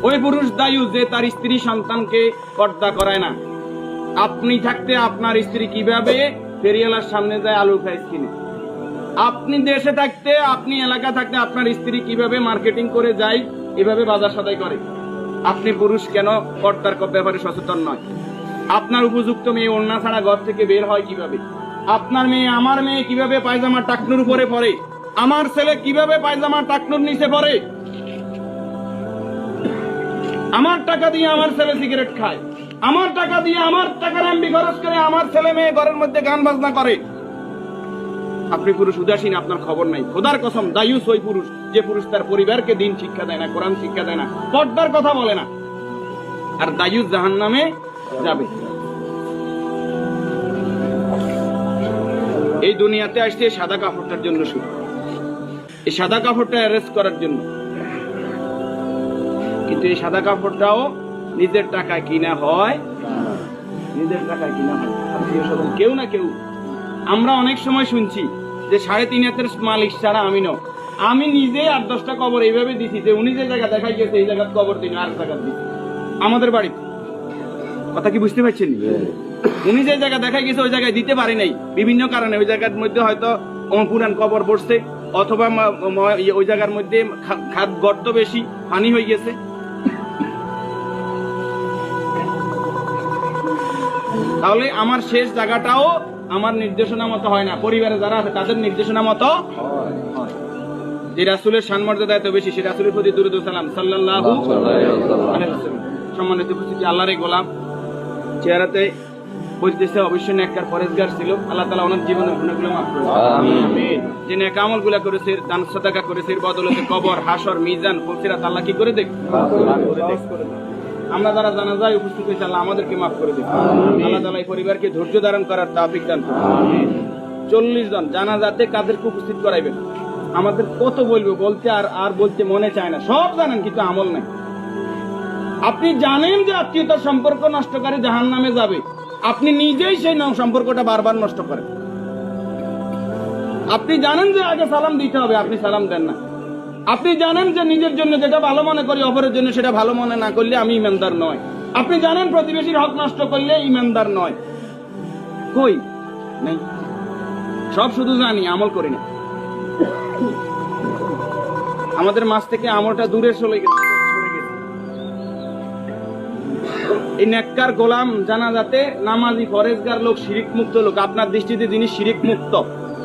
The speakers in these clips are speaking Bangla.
ওই পুরুষ দায়ী যে তার স্ত্রী সন্তানকে পর্দা করায় না। আপনি থাকতে আপনার স্ত্রী কিভাবে ফেরিওয়ালার সামনে যায় আলু খাইস কিনে, আপনি দেশে থাকতে, আপনি এলাকা থাকতে আপনার স্ত্রী কিভাবে মার্কেটিং করে যায়, এভাবে বাজার সদাই করে। আপনি পুরুষ কেন পর্দার ব্যাপারে সচেতন নয়? আপনার উপযুক্ত মেয়ে ওড়না ছাড়া ঘর থেকে বের হয় কিভাবে? আপনার মেয়ে, আমার মেয়ে কিভাবে পায়জামা টাকনুর উপরে পরে? আমার ছেলে কিভাবে পায়জামা টাকনুর নিচে পরে? আমার টাকা দিয়ে আমার ছেলে সিগারেট খায়, আমার টাকা দিয়ে, আমার টাকার এমবি খরচ করে আমার ছেলে মেয়ে ঘরের মধ্যে গান বাজনা করে। আপনি পুরুষ উদাসীন, আপনার খবর নাই। খোদার কসম, দায়ুস ওই পুরুষ যে পুরুষ তার পরিবারকে দিন শিক্ষা দেয় না, কোরআন শিক্ষা দেয় না, পর্দার কথা বলে না। আর দায়ুস জাহান্নামে যাবে। এই দুনিয়াতে আসছে সাদা কাপড়টার জন্য, শুধু এই সাদা কাপড়টা অ্যারেস্ট করার জন্য। কিন্তু এই সাদা কাপড়টাও নিজের টাকায় কিনা হয়, নিজের টাকায় কিনা হয়। আত্মীয় স্বজন কেউ না কেউ, আমরা অনেক সময় শুনছি যে 3.5 হাতের মালিক ছাড়া আমি নয়। আমি নিজে 8-10টা কবর এইভাবে দিছি যে উনি যে জায়গা দেখাই গেছে এই জায়গায় কবর দিন, আর জায়গা দিচ্ছি আমাদের বাড়ি। কথা কি বুঝতে পারছেন? উনি যে জায়গা দেখাই গেছে ওই জায়গায় দিতে পারি নাই বিভিন্ন কারণে। ওই জায়গার মধ্যে হয়তো পুরান কবর পড়ছে, অথবা ওই জায়গার মধ্যে খাদ গর্ত বেশি, পানি হয়ে গেছে। তাহলে আমার শেষ জায়গাটাও আমার নির্দেশনা মতো হয় না, পরিবারে যারা আছে তাদের নির্দেশনা মতো হয়। যে রাসূলের সম্মানমর্যাদা এত বেশি, সে রাসূলের প্রতি দুরূদ ও সালাম সাল্লাল্লাহু আলাইহি ওয়াসাল্লাম। সম্মানিত উপস্থিতি, আল্লাহর গোলাম চেহারাতে বলতেছে অবশ্যই নেককার পরেজগার ছিল। আল্লাহ তাআলা ওনার জীবনের গুনাহগুলো মাফ করুন, আমিন। যে নেক আমলগুলো করেছে, দান সাদাকা করেছে, এর বদৌলতে কবর, হাসর, মিজান, ফকিরাত আল্লাহ কি করে দেখ, আমরা যারা জানাজায় উপস্থিত হয়েছে আল্লাহ আমাদেরকে মাফ করে দিন। আল্লাহ তাআলা এই পরিবারকে ধৈর্য ধারণ করার তৌফিক দান করুন। 40 জন জানাজাতে কাদেরকে উপস্থিত করাইবেন? আমাদের কত বলবো, বলতে আর বলতে মনে চায় না। সব জানেন কিন্তু আমল নাই। আপনি জানেন যে আত্মীয়তার সম্পর্ক নষ্টকারী জাহান্নামে যাবে, আপনি নিজেই সেই সম্পর্কটা বারবার নষ্ট করেন। আপনি জানেন যে আগে সালাম দিতে হবে, আপনি সালাম দেন না। আপনি জানেন যে নিজের জন্য যেটা ভালো মনে করি অপরের জন্য সেটা ভালো মনে না করলে আমি ইমানদার নয়। আপনি জানেন প্রতিবেশীর হক নষ্ট করলে ইমানদার নয়। কই নেই, সব শুধু জানি, আমল করি না। আমাদের মাঝ থেকে আমলটা দূরে সরে গেছে। এই নেককার গোলাম জানাজাতে নামাজি পরেজগার লোক, শিরিক মুক্ত লোক, আপনার দৃষ্টিতে যিনি শিরিক মুক্ত,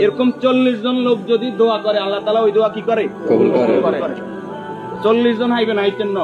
এরকম 40 জন লোক যদি দোয়া করে আল্লাহ তাআলা ওই দোয়া কি করে? কবুল করে। 40 জন হাইবেন, আইতেন না।